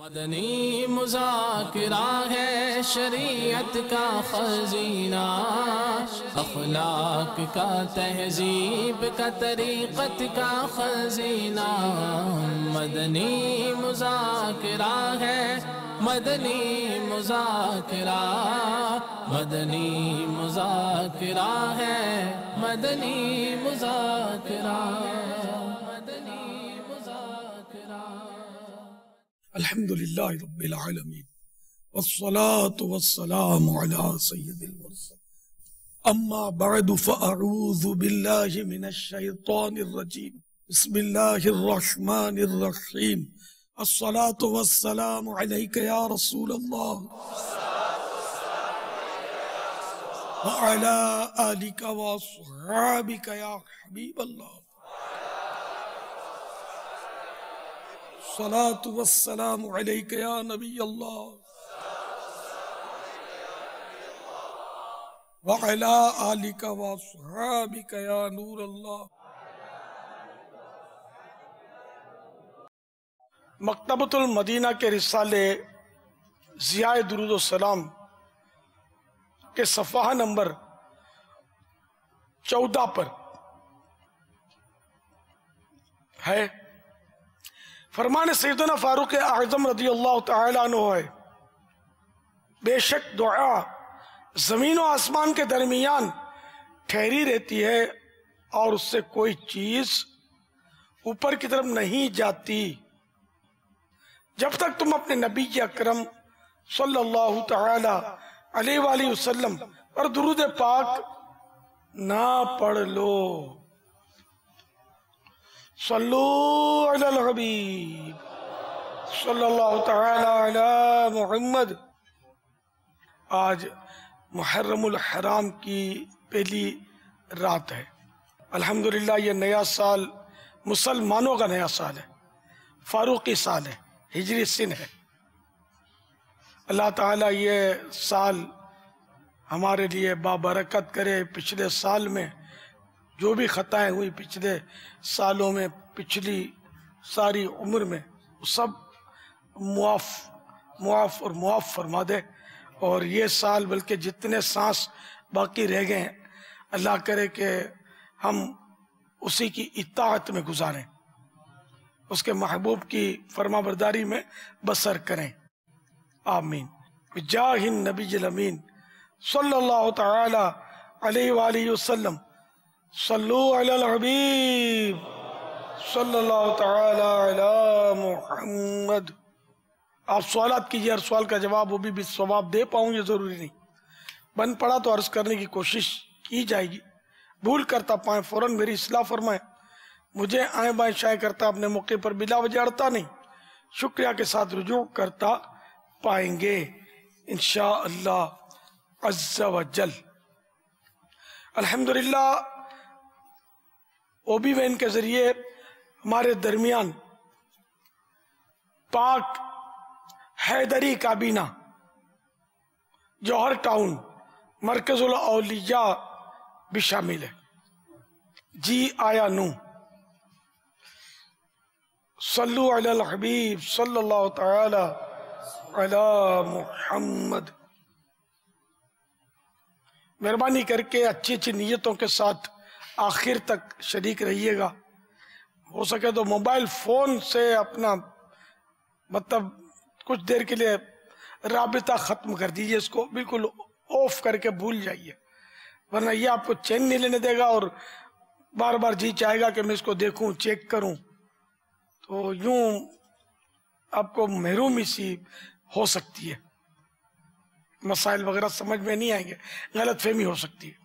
مدنی مذاکرہ ہے شریعت کا خزینہ، اخلاق کا تہذیب کا طریقت کا خزینہ۔ مدنی مذاکرہ ہے، مدنی مذاکرہ، مدنی مذاکرہ ہے، مدنی مذاکرہ، مدنی مذاکرہ۔ الحمدللہ رب العالمین والصلاة والسلام علی سید المرسلین، اما بعد فاعوذ باللہ من الشیطان الرجیم، بسم اللہ الرحمن الرحیم۔ الصلاة والسلام علیک یا رسول اللہ وعلی آلک واصحابک یا حبیب اللہ۔ الصلاة والسلام علیک یا نبی اللہ وعلی آلک واصحابک یا نور اللہ۔ مکتبۃ المدینہ کے رسالے ضیاء درود و سلام کے صفحہ نمبر 14 پر ہے، فرمان سیدنا فاروق اعظم رضی اللہ تعالی عنہ ہے، بے شک دعا زمین و آسمان کے درمیان ٹھہری رہتی ہے اور اس سے کوئی چیز اوپر کی طرف نہیں جاتی جب تک تم اپنے نبی اکرم صلی اللہ تعالی علیہ وآلہ وسلم پر درود پاک نہ پڑھ لو۔ صلو علی الحبیب صلی اللہ تعالی علی محمد۔ آج محرم الحرام کی پہلی رات ہے۔ الحمدللہ یہ نیا سال مسلمانوں کا نیا سال ہے، فاروقی سال ہے، ہجری سن ہے۔ اللہ تعالیٰ یہ سال ہمارے لیے بابرکت کرے۔ پچھلے سال میں جو بھی خطائیں ہوئی، پچھلے سالوں میں، پچھلی ساری عمر میں، سب معاف اور معاف فرما دے۔ اور یہ سال بلکہ جتنے سانس باقی رہ گئے ہیں، اللہ کرے کہ ہم اسی کی اطاعت میں گزاریں، اس کے محبوب کی فرما برداری میں بسر کریں، آمین۔ بجاہ النبی الامین صلی اللہ تعالی علیہ وآلہ وسلم۔ صلو علی الحبیب صلی اللہ تعالی علی محمد۔ آپ سوالات کیجئے، ہر سوال کا جواب وہ بھی بالثواب دے پاؤں یہ ضروری نہیں، بن پڑا تو عرض کرنے کی کوشش کی جائے گی، بھول کرتا پائیں فوراً میری اصلاح فرمائیں، مجھے آئیں بائیں شائع کرتا اپنے موقع پر بلا وجہ اڑتا نہیں، شکریہ کے ساتھ رجوع کرتا پائیں گے انشاءاللہ عز و جل۔ الحمدللہ او بی وین کے ذریعے ہمارے درمیان پاک حیدری کابینہ جوہر ٹاؤن مرکز الاولیاء بھی شامل ہے۔ جی آیا نو، صلو علی الحبیب صلی اللہ تعالی علی محمد۔ مہربانی کر کے اچھی اچھی نیتوں کے ساتھ آخر تک شریک رہیے گا۔ ہو سکے تو موبائل فون سے اپنا مطلب کچھ دیر کے لیے رابطہ ختم کر دیجئے، اس کو بالکل آف کر کے بھول جائیے، ورنہ یہ آپ کو چین نہیں لینے دے گا اور بار بار جی چاہے گا کہ میں اس کو دیکھوں، چیک کروں، تو یوں آپ کو محرومی سی ہو سکتی ہے، مسائل وغیرہ سمجھ میں نہیں آئیں گے، غلط فہمی ہو سکتی ہے۔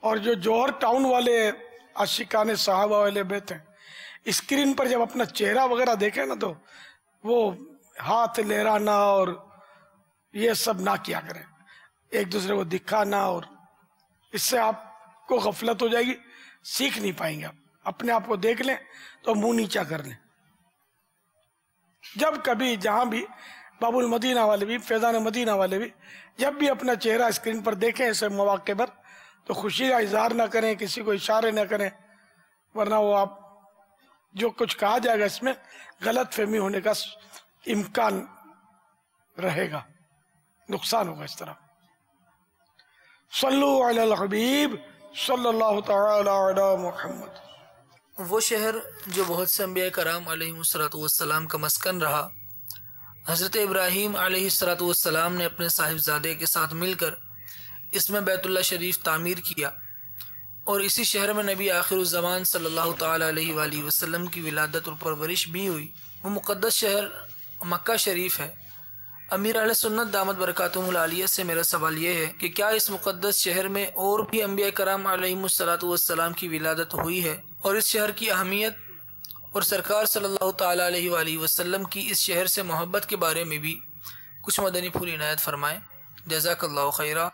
اور جو جوہر ٹاؤن والے عاشقان صحابہ والے بیت ہیں، اسکرین پر جب اپنا چہرہ وغیرہ دیکھیں نا تو وہ ہاتھ لہرانا اور یہ سب نہ کیا کریں، ایک دوسرے کو دکھانا، اور اس سے آپ کو غفلت ہو جائے گی، سیکھ نہیں پائیں گے۔ آپ اپنے آپ کو دیکھ لیں تو منہ نیچا کر لیں۔ جب کبھی جہاں بھی باب المدینہ والے بھی، فیضان مدینہ والے بھی جب بھی اپنا چہرہ اسکرین پر دیکھیں ایسے مواقع پر تو خوشی کا اظہار نہ کریں، کسی کو اشارے نہ کریں، ورنہ وہ آپ جو کچھ کہا جائے گا اس میں غلط فہمی ہونے کا امکان رہے گا، نقصان ہوگا اس طرح۔ صلو علی الحبیب صلی اللہ تعالی علی محمد۔ وہ شہر جو بہت سے انبیاء کرام علیہ السلام کا مسکن رہا، حضرت ابراہیم علیہ السلام نے اپنے صاحبزادے کے ساتھ مل کر اس میں بیت اللہ شریف تعمیر کیا، اور اسی شہر میں نبی آخر الزمان صلی اللہ تعالی علیہ وآلہ وسلم کی ولادت اور پرورش بھی ہوئی۔ وہ مقدس شہر مکہ شریف ہے۔ امیر اہل سنت دامت برکاتہم العالیہ سے میرا سوال یہ ہے کہ کیا اس مقدس شہر میں اور بھی انبیاء کرام علیہم السلام کی ولادت ہوئی ہے، اور اس شہر کی اہمیت اور سرکار صلی اللہ تعالی علیہ وآلہ وسلم کی اس شہر سے محبت کے بارے میں بھی کچھ مدنی پھول عنایت فرمائیں؟ جزاک اللہ خیرہ۔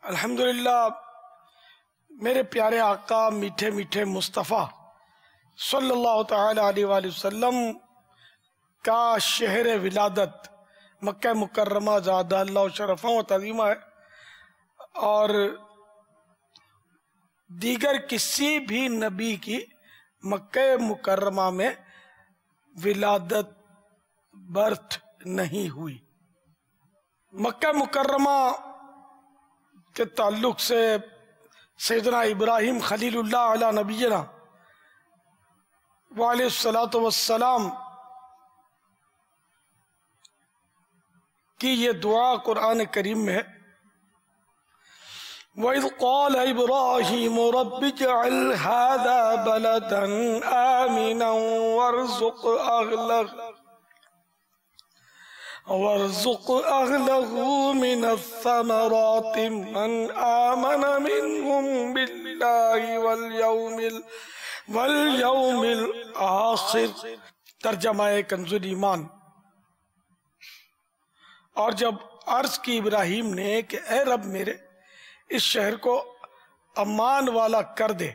الحمدللہ، میرے پیارے آقا میٹھے میٹھے مصطفیٰ صلی اللہ تعالی علیہ وآلہ وسلم کا شہر ولادت مکہ مکرمہ زادہ اللہ شرفہ و تعظیمہ ہے، اور دیگر کسی بھی نبی کی مکہ مکرمہ میں ولادت برتھ نہیں ہوئی۔ مکہ مکرمہ کے تعلق سے سیدنا ابراہیم خلیل اللہ علی نبینا وعلیہ الصلاۃ والسلام کی یہ دعا قرآن کریم میں ہے، وَإِذْ قَالَ إِبْرَاهِيمُ رَبِّ اجْعَلْ هَذَا بَلَدًا آمِنًا وَارْزُقْ أَهْلَهُ مِنَ الثَّمَرَاتِ مَنْ آمَنَ مِنْهُمْ بِاللَّهِ وَالْيَوْمِ الْآخِرِ۔ ترجمہ کنز الایمان۔ اور جب عرض کی ابراہیم نے کہ اے رب میرے، اس شہر کو امان والا کر دے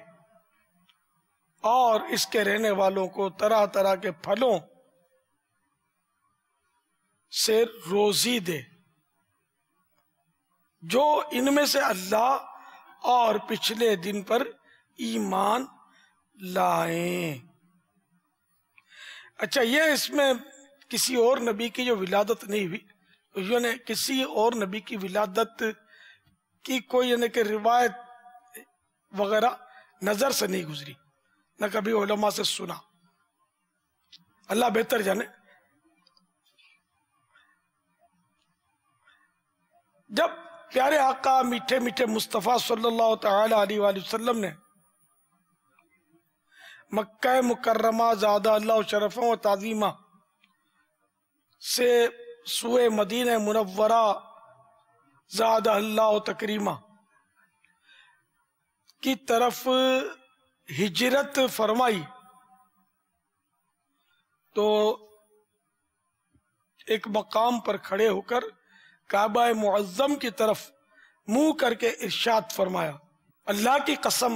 اور اس کے رہنے والوں کو طرح طرح کے پھلوں سے روزی دے، جو ان میں سے اللہ اور پچھلے دن پر ایمان لائیں۔ اچھا، یہ اس میں کسی اور نبی کی جو ولادت نہیں ہوئی، یعنی کسی اور نبی کی ولادت کی کوئی یعنی کہ روایت وغیرہ نظر سے نہیں گزری، نہ کبھی علماء سے سنا، اللہ بہتر جانے۔ جب پیارے آقا میٹھے میٹھے مصطفیٰ صلی اللہ تعالی علیہ وآلہ وسلم نے مکہ مکرمہ زادہ اللہ شرفہ و تعظیمہ سے سوئے مدینہ منورہ زادہ اللہ تکریمہ کی طرف ہجرت فرمائی، تو ایک مقام پر کھڑے ہو کر کعبہ معظم کی طرف منہ کر کے ارشاد فرمایا، اللہ کی قسم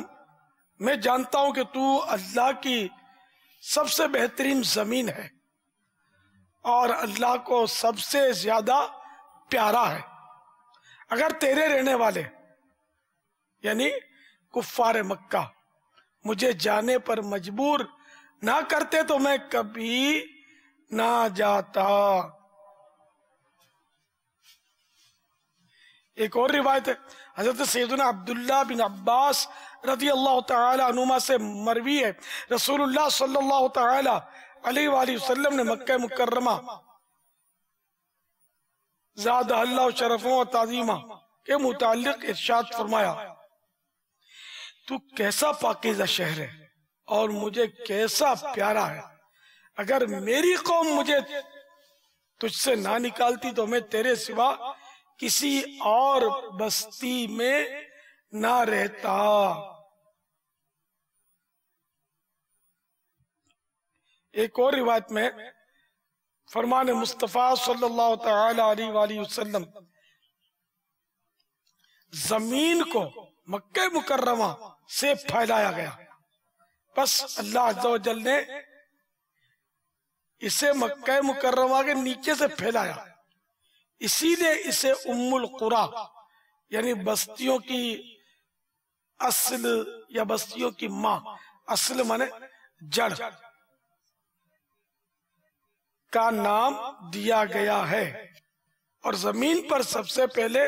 میں جانتا ہوں کہ تو اللہ کی سب سے بہترین زمین ہے اور اللہ کو سب سے زیادہ پیارا ہے۔ اگر تیرے رہنے والے یعنی کفار مکہ مجھے جانے پر مجبور نہ کرتے تو میں کبھی نہ جاتا۔ ایک اور روایت ہے، حضرت سیدنا عبداللہ بن عباس رضی اللہ تعالی عنہما سے مروی ہے، رسول اللہ صلی اللہ تعالی علیہ وآلہ وسلم نے مکہ مکرمہ زادہ اللہ شرفوں و تعظیمہ کے متعلق ارشاد فرمایا، تو کیسا پاکیزہ شہر ہے اور مجھے کیسا پیارا ہے، اگر میری قوم مجھے تجھ سے نہ نکالتی تو میں تیرے سوا کسی اور بستی میں نہ رہتا۔ ایک اور روایت میں فرمان مصطفیٰ صلی اللہ تعالی علیہ وآلہ وسلم، زمین کو مکہ مکرمہ سے پھیلایا گیا، بس اللہ عز و جل نے اسے مکہ مکرمہ کے نیچے سے پھیلایا، اسی لیے اسے ام القریٰ یعنی بستیوں کی اصل یا بستیوں کی ماں اصل مانے جڑ کا نام دیا گیا ہے، اور زمین پر سب سے پہلے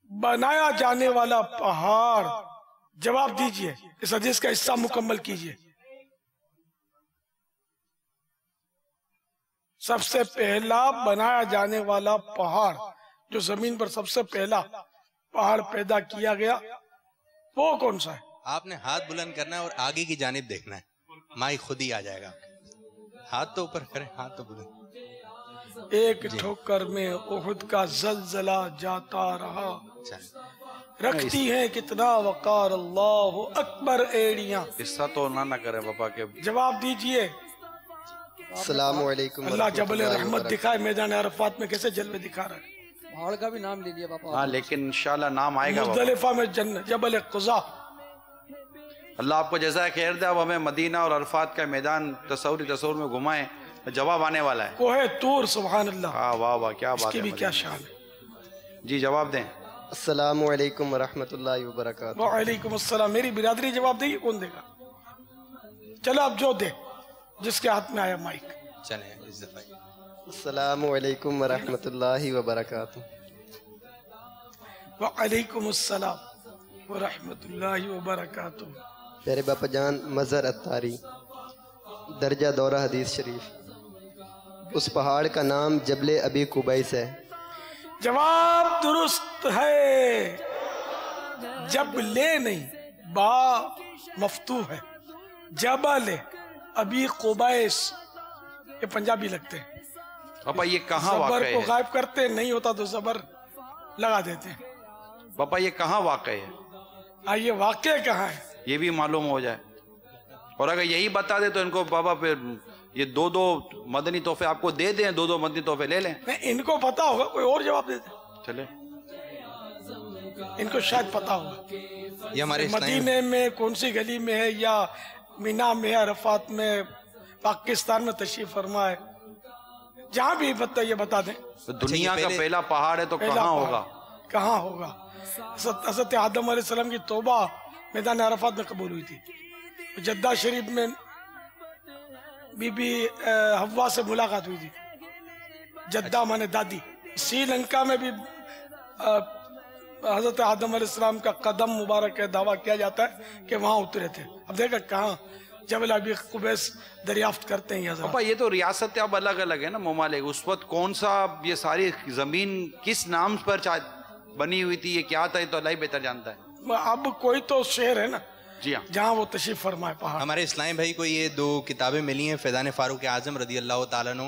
بنایا جانے والا پہاڑ، جواب دیجئے، اس حدیث کا حصہ مکمل کیجئے۔ سب سے پہلا بنایا جانے والا پہاڑ، جو زمین پر سب سے پہلا پہاڑ پیدا کیا گیا، وہ کون سا ہے؟ آپ نے ہاتھ بلند کرنا ہے اور آگے کی جانب دیکھنا ہے، مائک خود ہی آ جائے گا۔ ہاتھ تو اوپر کریں، ہاتھ تو بلند۔ ایک ٹھوکر میں احد کا زلزلہ جاتا رہا، رکھتی ہیں کتنا وقار اللہ اکبر ایڑیاں۔ قصہ تو نہ کرے پاپا کے۔ جواب دیجئے۔ السلام علیکم۔ اللہ جبل رحمت دکھائے، میدان عرفات میں کیسے جلوے دکھا رہا ہے۔ پہاڑ کا بھی نام لے لیا پاپا۔ ہاں لیکن انشاءاللہ نام آئے گا۔ مزدلفہ میں جبل قضا۔ اللہ آپ کو جزائے خیر دے، اب ہمیں مدینہ اور عرفات کا میدان تصور میں گھمائیں، جواب آنے والا ہے۔ کوہ طور، سبحان اللہ۔ ہاں واہ واہ، کیا اس بات کی ہے۔ بھی کیا شان ہے۔ جی جواب دیں۔ السلام علیکم ورحمۃ اللہ وبرکاتہ۔ وعلیکم السلام۔ میری برادری جواب دے گی، کون دے گا؟ چلو اب جو دے، جس کے ہاتھ میں آیا مائک۔ چلیں اس دفعہ۔ السلام علیکم ورحمۃ اللہ وبرکاتہ۔ وعلیکم السلام ورحمۃ اللہ وبرکاتہ۔ پیارے باپا جان، مظہر اتاری، درجہ دورہ حدیث شریف۔ اس پہاڑ کا نام جبل ابی قبیس ہے۔ جواب درست ہے، جب لے نہیں، با مفتوح ہے، جبل ابی قبیس۔ یہ پنجابی لگتے ہیں، پاپا یہ کہاں واقع زبر کو ہے؟ غائب کرتے نہیں ہوتا تو زبر لگا دیتے ہیں۔ پاپا یہ کہاں واقع ہے؟ آئیے واقع کہاں ہے؟ یہ بھی معلوم ہو جائے، اور اگر یہی بتا دے تو ان کو بابا پھر یہ دو مدنی تحفے آپ کو دے دیں، دو مدنی تحفے لے لیں۔ نہیں، ان کو پتا ہوگا، کوئی اور جواب دے دے۔ چلے ان کو شاید پتا ہوگا یہ ہمارے اسلام مدینے میں کون سی گلی میں ہے، یا مینا میں، عرفات میں، پاکستان میں تشریف فرما ہے، جہاں بھی یہ بتا دیں۔ دنیا کا پہلا پہاڑ ہے تو پہلا کہاں پہاڑ ہوگا؟ کہاں ہوگا؟ حضرت آدم علیہ السلام کی توبہ میدان عرفات میں قبول ہوئی تھی۔ جدہ شریف میں بی بی حوا سے ملاقات ہوئی تھی، جدہ مانے دادی۔ سری لنکا میں بھی حضرت آدم علیہ السلام کا قدم مبارک ہے، دعویٰ کیا جاتا ہے کہ وہاں اترے تھے۔ اب دیکھا کہاں جبل ابی قبیس دریافت کرتے ہیں یہ حضرات۔ پاپا یہ تو ریاست اب الگ الگ ہے نا ممالک، اس وقت کون سا یہ ساری زمین کس نام پر بنی ہوئی تھی، یہ کیا تھا، یہ تو اللہ ہی بہتر جانتا ہے۔ اب کوئی تو شہر ہے نا جی ہاں، جہاں وہ تشریف فرمائے پہاڑ۔ ہمارے اسلام بھائی کو یہ 2 کتابیں ملی ہیں، فیضان فاروق اعظم رضی اللہ تعالیٰ عنہ،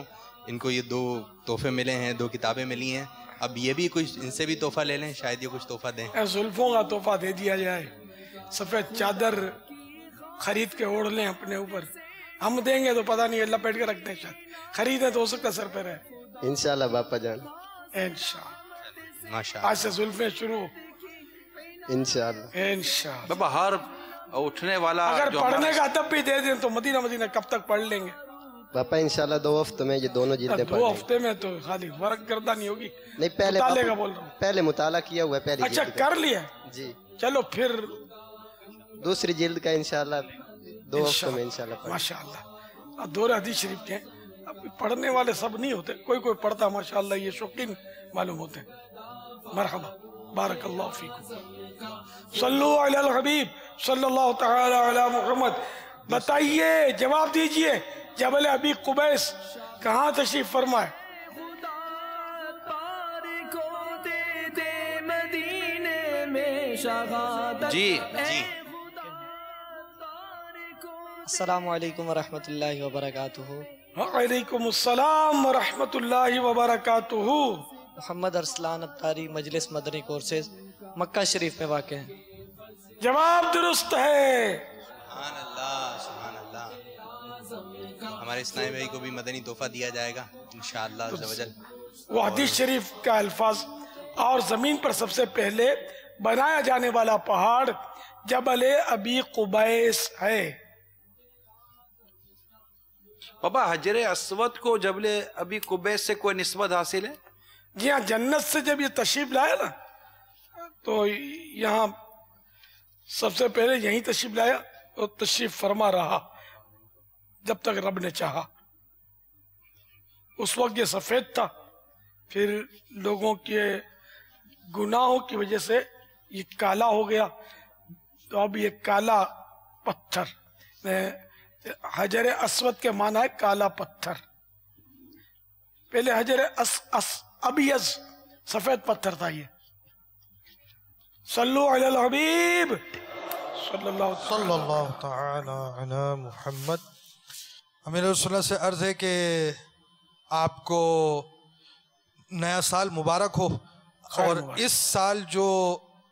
ان کو یہ 2 تحفے ملے ہیں، 2 کتابیں ملی ہیں۔ اب یہ بھی کچھ ان سے بھی تحفہ لے لیں، شاید یہ کچھ تحفہ دیں۔ زلفوں کا تحفہ دے دیا جائے، سفید چادر خرید کے اوڑھ لیں اپنے اوپر۔ ہم دیں گے تو پتہ نہیں لپیٹ کے رکھتے ہیں، شاید خریدیں تو ہو سکتا ہے سر پہ رہے۔ انشاءاللہ باپا جان، انشاءاللہ ماشاءاللہ۔ آج سے زلفیں شروع، انشاءاللہ۔ انشاءاللہ۔ بابا ہر اٹھنے والا اگر جو پڑھنے ہمارا- کا ادب بھی دے دیں تو مدینہ کب تک پڑھ لیں گے؟ باپا انشاءاللہ 2 ہفتوں میں یہ دونوں جلدیں پڑھ 2 لیں گے۔ ہفتے میں تو خالی ورق گردانی ہوگی، نہیں، پہلے مطالعے کا باپا، بول رہا ہوں۔ پہلے مطالعہ کیا ہوا ہے، پہلی اچھا جلد کا۔ کر لیا؟ جی، چلو پھر دوسری جلد کا انشاءاللہ 2 ہفتوں میں انشاءاللہ پڑھ لیں گے۔ ماشاءاللہ۔ دور حدیث شریف کے ہیں، اب پڑھنے والے سب نہیں ہوتے، کوئی پڑھتا ماشاءاللہ، یہ شوقین معلوم ہوتے ہیں۔ مرحبا، بارک اللہ فیکم۔ صلو علی الحبیب صلی اللہ تعالی علی محمد۔ بتائیے، جواب دیجئے، جبل ابی قبیس کہاں تشریف فرمائے؟ جی جی السلام علیکم ورحمۃ اللہ وبرکاتہ۔ وعلیکم السلام ورحمۃ اللہ وبرکاتہ۔ محمد ارسلان اتاری، مجلس مدنی کورسز، مکہ شریف میں واقع ہے۔ جواب درست ہے۔ سبحان اللہ، سبحان اللہ۔ ہمارے اسلام بھائی کو بھی مدنی تحفہ دیا جائے گا انشاءاللہ عز و جل۔ وہ حدیث شریف کا الفاظ، اور زمین پر سب سے پہلے بنایا جانے والا پہاڑ جبل ابی قبیس ہے۔ بابا حجر اسود کو جبل ابی قبیس سے کوئی نسبت حاصل ہے؟ جی ہاں، جنت سے جب یہ تشریف لایا نا تو یہاں سب سے پہلے یہیں تشریف لایا، وہ تشریف فرما رہا جب تک رب نے چاہا. اس وقت یہ سفید تھا، پھر لوگوں کے گناہوں کی وجہ سے یہ کالا ہو گیا. تو اب یہ کالا پتھر، حجر اسود کے معنی ہے کالا پتھر. پہلے حجر ابیض سفید پتھر تھا. یہ صلو علی الحبیب صلی اللہ تعالی علی محمد. امیر رسول اللہ سے عرض ہے کہ آپ کو نیا سال مبارک ہو، اور اس سال جو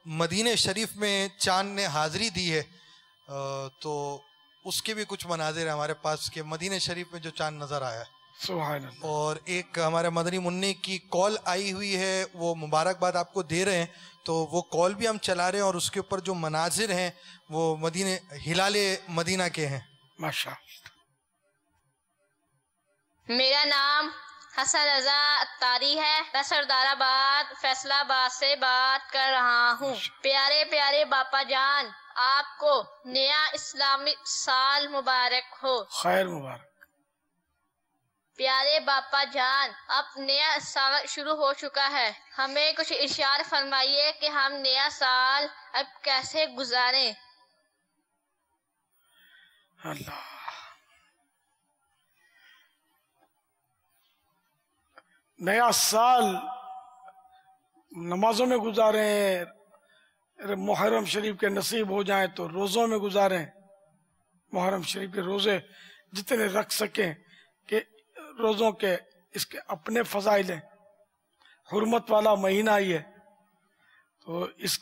مدینہ شریف میں چاند نے حاضری دی ہے تو اس کے بھی کچھ مناظر ہیں ہمارے پاس کہ مدینہ شریف میں جو چاند نظر آیا ہے. سبحان اللہ. اور ایک ہمارے مدنی منی کی کال آئی ہوئی ہے، وہ مبارکباد آپ کو دے رہے ہیں، تو وہ کال بھی ہم چلا رہے ہیں اور اس کے اوپر جو مناظر ہیں وہ مدینہ ہلال مدینہ کے ہیں. ماشاء. میرا نام حسن رضا اتاری ہے، میں سردار آباد فیصلہ آباد سے بات کر رہا ہوں. پیارے پیارے باپا جان، آپ کو نیا اسلامی سال مبارک ہو. خیر مبارک. پیارے باپا جان، اب نیا سال شروع ہو چکا ہے، ہمیں کچھ ارشاد فرمائیے کہ ہم نیا سال اب کیسے گزاریں. اللہ. نیا سال نمازوں میں گزاریں، محرم شریف کے نصیب ہو جائیں تو روزوں میں گزاریں. محرم شریف کے روزے جتنے رکھ سکیں، کہ روزوں کے اس کے اپنے فضائل ہیں. حرمت والا مہینہ ہی ہے، تو اس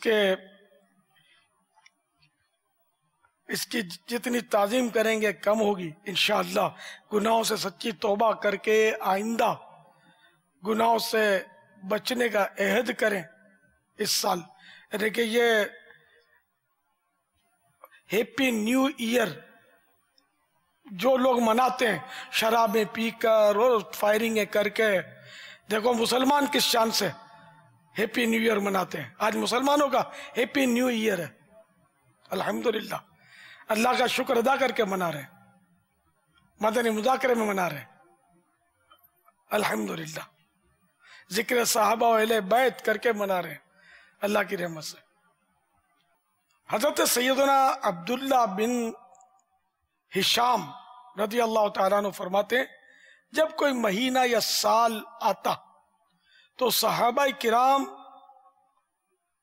کی جتنی تعظیم کریں گے کم ہوگی انشاءاللہ. گناہوں سے سچی توبہ کر کے آئندہ گناہوں سے بچنے کا عہد کریں اس سال. یعنی کہ یہ ہیپی نیو ایئر جو لوگ مناتے ہیں شرابیں پی کر اور فائرنگیں کر کے، دیکھو مسلمان کس شان سے ہیپی نیو ایئر مناتے ہیں. آج مسلمانوں کا ہیپی نیو ایئر ہے. الحمدللہ اللہ کا شکر ادا کر کے منا رہے ہیں، مدنی مذاکرے میں منا رہے ہیں. الحمدللہ ذکر صحابہ و اہل بیت کر کے منا رہے ہیں اللہ کی رحمت سے. حضرت سیدنا عبداللہ بن ہشام رضی اللہ تعالیٰ عنہ فرماتے ہیں جب کوئی مہینہ یا سال آتا تو صحابہ کرام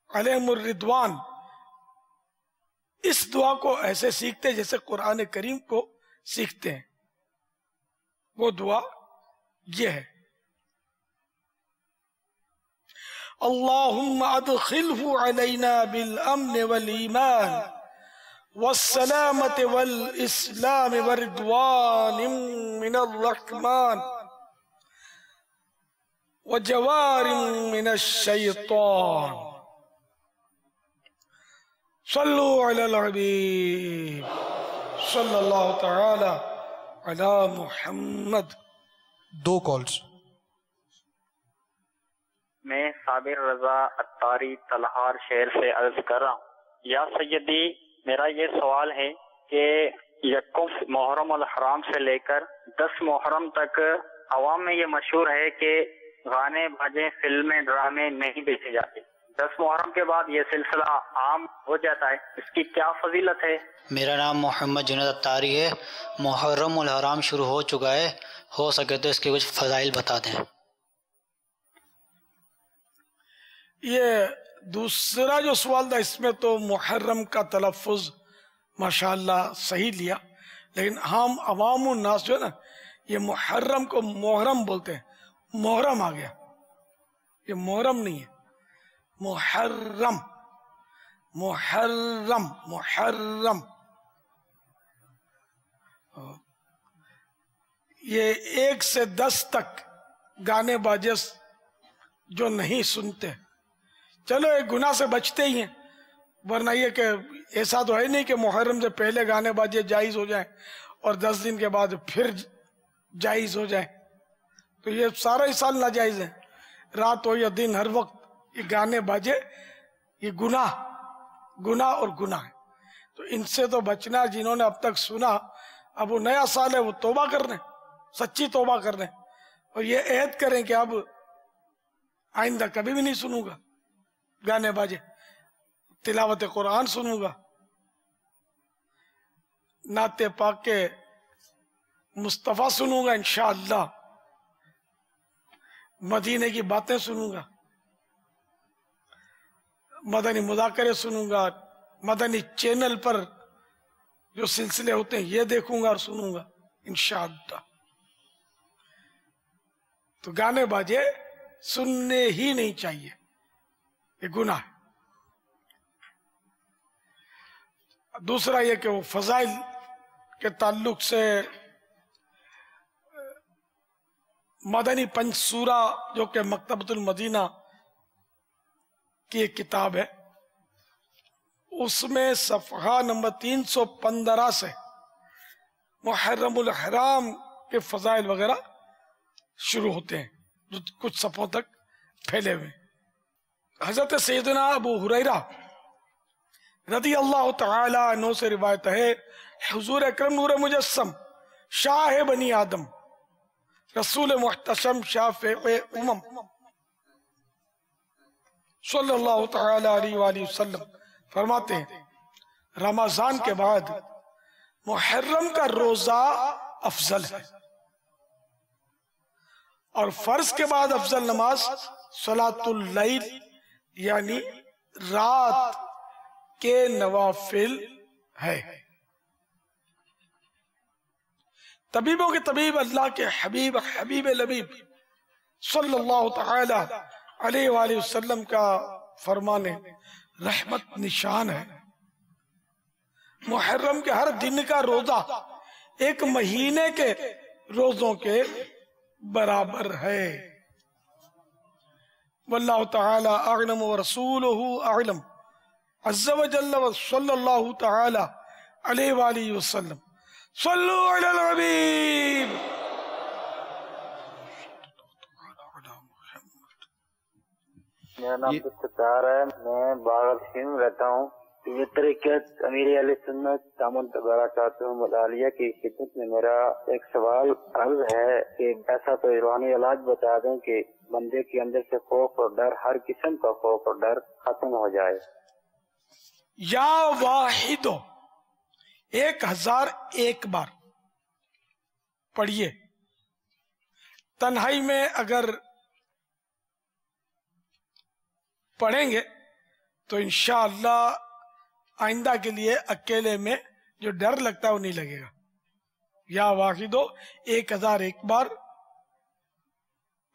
علیہم الرضوان اس دعا کو ایسے سیکھتے جیسے قرآن کریم کو سیکھتے ہیں. وہ دعا یہ ہے: اللہم ادخلہ علینا بالامن والایمان والسلامت والاسلام والرضوان من الرحمن وجوار من الشیطان. صلو علی الحبیب صلی اللہ تعالی علی محمد. 2 کالز. میں صابر رضا اتاری تلہار شہر سے عرض کر رہا ہوں. یا سیدی، میرا یہ سوال ہے کہ یکم محرم الحرام سے لے کر 10 محرم تک عوام میں یہ مشہور ہے کہ گانے باجے فلمیں ڈرامے نہیں بیچے جاتے. 10 محرم کے بعد یہ سلسلہ عام ہو جاتا ہے، اس کی کیا فضیلت ہے؟ میرا نام محمد جنید اتاری ہے. محرم الحرام شروع ہو چکا ہے، ہو سکے تو اس کے کچھ فضائل بتا دیں. یہ دوسرا جو سوال تھا اس میں تو محرم کا تلفظ ماشاءاللہ صحیح لیا، لیکن ہم عوام الناس جو ہے نا یہ محرم کو محرم بولتے ہیں. محرم آ گیا، یہ محرم نہیں ہے، محرم محرم محرم. یہ 1 سے 10 تک گانے باجے جو نہیں سنتے، چلو ایک گناہ سے بچتے ہی ہیں، ورنہ یہ کہ ایسا تو ہے نہیں کہ محرم سے پہلے گانے باجے جائز ہو جائیں اور 10 دن کے بعد پھر جائز ہو جائیں. تو یہ سارا ہی سال ناجائز ہے، رات ہو یا دن، ہر وقت یہ گانے باجے یہ گناہ اور گناہ ہے. تو ان سے تو بچنا جنہوں نے اب تک سنا، اب وہ نیا سال ہے وہ توبہ کر رہے ہیں، سچی توبہ کر رہے ہیں، اور یہ عہد کریں کہ اب آئندہ کبھی بھی نہیں سنوں گا گانے باجے، تلاوت قرآن سنوں گا، نعت پاک کے مصطفیٰ سنوں گا انشاءاللہ، مدینے کی باتیں سنوں گا، مدنی مذاکرے سنوں گا، مدنی چینل پر جو سلسلے ہوتے ہیں یہ دیکھوں گا اور سنوں گا انشاءاللہ۔ تو گانے باجے سننے ہی نہیں چاہیے، یہ گناہ ہے۔ دوسرا یہ کہ وہ فضائل کے تعلق سے مدنی پنج سورہ جو کہ مکتبۃ المدینہ کی ایک کتاب ہے، اس میں صفحہ نمبر 315 سے محرم الحرام کے فضائل وغیرہ شروع ہوتے ہیں جو کچھ صفحوں تک پھیلے ہوئے۔ حضرت سیدنا ابو ہریرہ رضی اللہ تعالی عنہ سے روایت ہے، حضور اکرم نور مجسم شاہ بنی آدم رسول محتشم شافع امم صلی اللہ تعالی علیہ وآلہ وسلم فرماتے ہیں رمضان کے بعد محرم کا روزہ افضل ہے، اور فرض کے بعد افضل نماز صلاۃ اللیل یعنی رات کے نوافل ہے۔ طبیبوں کے طبیب اللہ کے حبیب حبیب لبیب صلی اللہ تعالی علیہ وآلہ وسلم کا فرمان رحمت نشان ہے، محرم کے ہر دن کا روزہ ایک مہینے کے روزوں کے برابر ہے۔ واللہ تعالی اعلم ورسولہ اعلم عز وجل وصلی اللہ تعالی علیہ وآلہ وسلم۔ صلو علی الحبیب۔ میرا نام ستار ہے، میں باغ میں رہتا ہوں۔ یہ طریقت امیر اہل سنت دامن برکاتہ مدالیہ کی خدمت میں میرا ایک سوال عرض ہے کہ ایسا تو روحانی علاج بتا دیں کہ بندے کے اندر سے خوف اور ڈر، ہر قسم کا خوف اور ڈر ختم ہو جائے۔ یا واحدو 1001 بار پڑھیے، تنہائی میں اگر پڑھیں گے تو انشاءاللہ آئندہ کے لیے اکیلے میں جو ڈر لگتا ہے وہ نہیں لگے گا۔ یا واحدو 1001 بار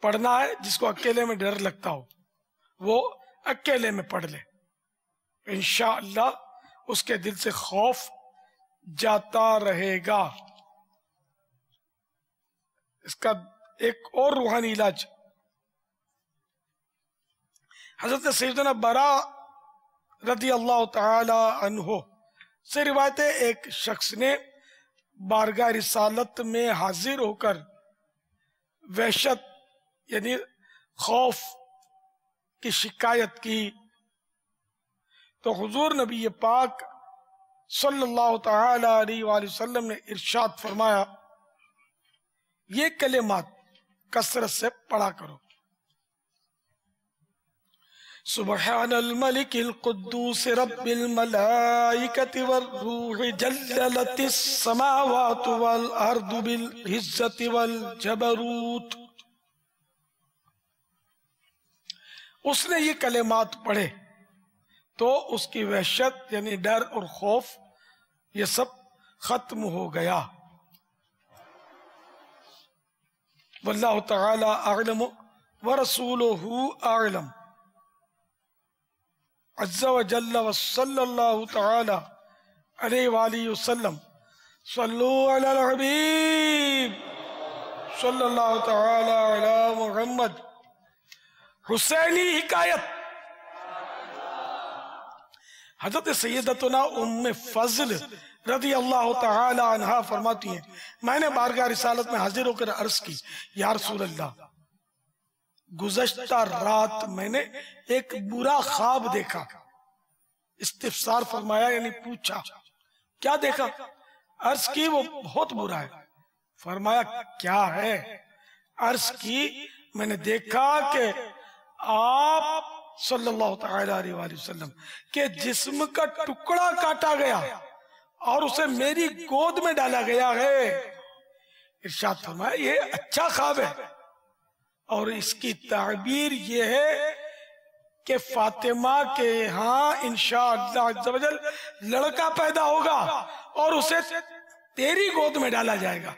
پڑھنا ہے، جس کو اکیلے میں ڈر لگتا ہو وہ اکیلے میں پڑھ لے، انشاءاللہ اس کے دل سے خوف جاتا رہے گا۔ اس کا ایک اور روحانی علاج حضرت سیدنا برا رضی اللہ تعالی عنہ سے روایت ہے، ایک شخص نے بارگاہ رسالت میں حاضر ہو کر وحشت یعنی خوف کی شکایت کی، تو حضور نبی پاک صلی اللہ تعالی علیہ وآلہ وسلم نے ارشاد فرمایا یہ کلمات کثرت سے پڑھا کرو، سبحان الملک القدوس رب الملائکۃ والروح جللت السماوات والارض بالعزت والجبروت۔ اس نے یہ کلمات پڑھے تو اس کی وحشت یعنی ڈر اور خوف یہ سب ختم ہو گیا۔ واللہ تعالی اعلم ورسولہ اعلم عز وجل وصلی اللہ تعالی علیہ وآلہ وسلم۔ صلو علی الحبیب صلی اللہ تعالی علی محمد۔ حسینی حکایت حضرت سیدتنا ام فضل رضی اللہ تعالی عنہا فرماتی ہیں میں نے بارگاہ رسالت میں حاضر ہو کر عرض کی یا رسول اللہ گزشتہ رات میں نے ایک برا خواب دیکھا۔ استفسار فرمایا یعنی پوچھا کیا دیکھا؟ عرض کی وہ بہت برا ہے. فرمایا کیا ہے؟ عرض کی میں نے دیکھا کہ آپ صلی اللہ تعالی علیہ وآلہ وسلم کے جسم کا ٹکڑا کاٹا گیا اور اسے میری گود میں ڈالا گیا ہے. ارشاد فرمایا یہ اچھا خواب ہے اور اس کی تعبیر یہ ہے کہ فاطمہ کے ہاں انشاءاللہ عز و جل لڑکا پیدا ہوگا اور اسے تیری گود میں ڈالا جائے گا.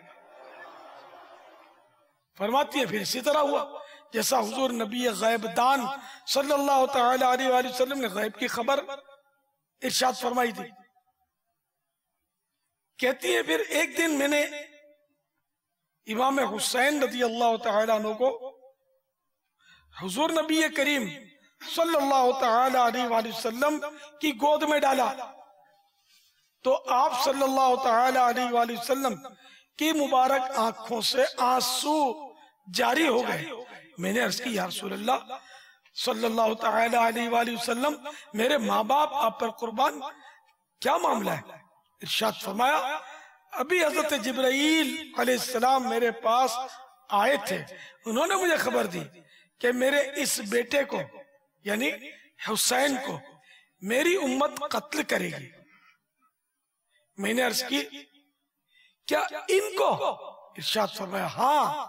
فرماتی ہے پھر اسی طرح ہوا جیسا حضور نبی غیب دان صلی اللہ تعالی علیہ وآلہ وسلم نے غیب کی خبر ارشاد فرمائی تھی. کہتی ہے پھر ایک دن میں نے امام حسین رضی اللہ تعالیٰ عنہ کو حضور نبی کریم صلی اللہ تعالی علیہ وآلہ وسلم کی گود میں ڈالا تو آپ صلی اللہ تعالی علیہ وآلہ وسلم کی مبارک آنکھوں سے آنسو جاری ہو گئے. میں نے عرض کی یا رسول اللہ صلی اللہ تعالی علیہ وآلہ وسلم میرے ماں باپ آپ پر قربان، کیا معاملہ ہے؟ ارشاد فرمایا ابھی حضرت جبرائیل علیہ السلام میرے پاس آئے تھے، انہوں نے مجھے خبر دی کہ میرے اس بیٹے کو یعنی حسین کو میری امت قتل کرے گی. میں نے عرض کی کیا ان کو؟ ارشاد فرمایا ہاں،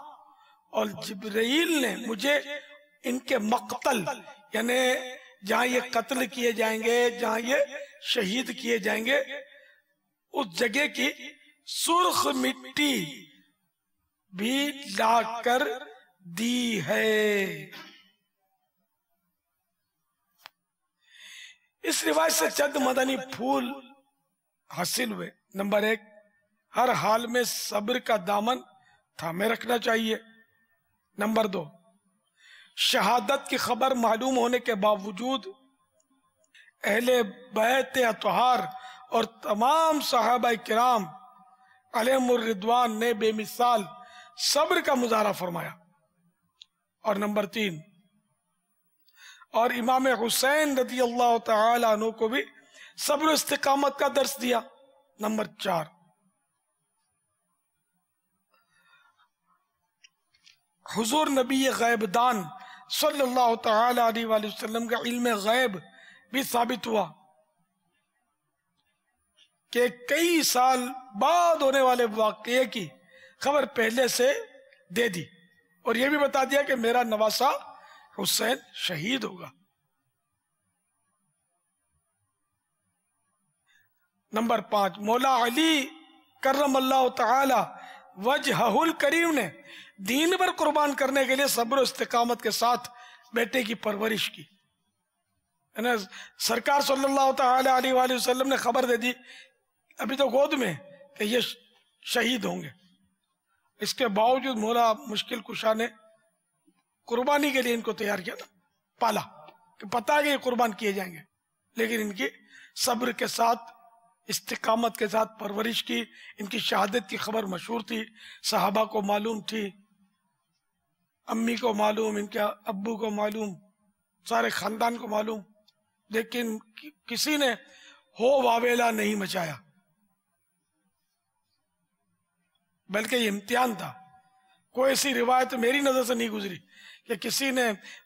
اور جبرائیل نے مجھے ان کے مقتل یعنی جہاں یہ قتل کیے جائیں گے، جہاں یہ شہید کیے جائیں گے، اس جگہ کی سرخ مٹی بھی لا کر دی ہے. اس روایت سے چند مدنی پھول حاصل ہوئے. نمبر 1، ہر حال میں صبر کا دامن تھامے رکھنا چاہیے. نمبر 2، شہادت کی خبر معلوم ہونے کے باوجود اہل بیت اطہار اور تمام صحابہ کرام علیہم الرضوان نے بے مثال صبر کا مظاہرہ فرمایا. اور نمبر 3، اور امام حسین رضی اللہ تعالی عنہ کو بھی صبر و استقامت کا درس دیا. نمبر 4، حضور نبی غیب دان صلی اللہ تعالی علیہ وآلہ وسلم کا علم غیب بھی ثابت ہوا کہ کئی سال بعد ہونے والے واقعے کی خبر پہلے سے دے دی اور یہ بھی بتا دیا کہ میرا نواسا حسین شہید ہوگا. نمبر 5، مولا علی کرم اللہ تعالی وجہہ الکریم نے دین پر قربان کرنے کے لیے صبر و استقامت کے ساتھ بیٹے کی پرورش کی. سرکار صلی اللہ تعالی علیہ وآلہ وسلم نے خبر دے دی ابھی تو گود میں کہ یہ شہید ہوں گے. اس کے باوجود مولا مشکل کشا نے قربانی کے لیے ان کو تیار کیا نا، پالا کہ پتا ہے کہ یہ قربان کیے جائیں گے، لیکن ان کی صبر کے ساتھ استقامت کے ساتھ پرورش کی. ان کی شہادت کی خبر مشہور تھی، صحابہ کو معلوم تھی، امی کو معلوم، ان کے ابو کو معلوم، سارے خاندان کو معلوم، لیکن کسی نے ہو واویلا نہیں مچایا، بلکہ یہ امتحان تھا. کوئی ایسی روایت میری نظر سے نہیں گزری کہ کسی نے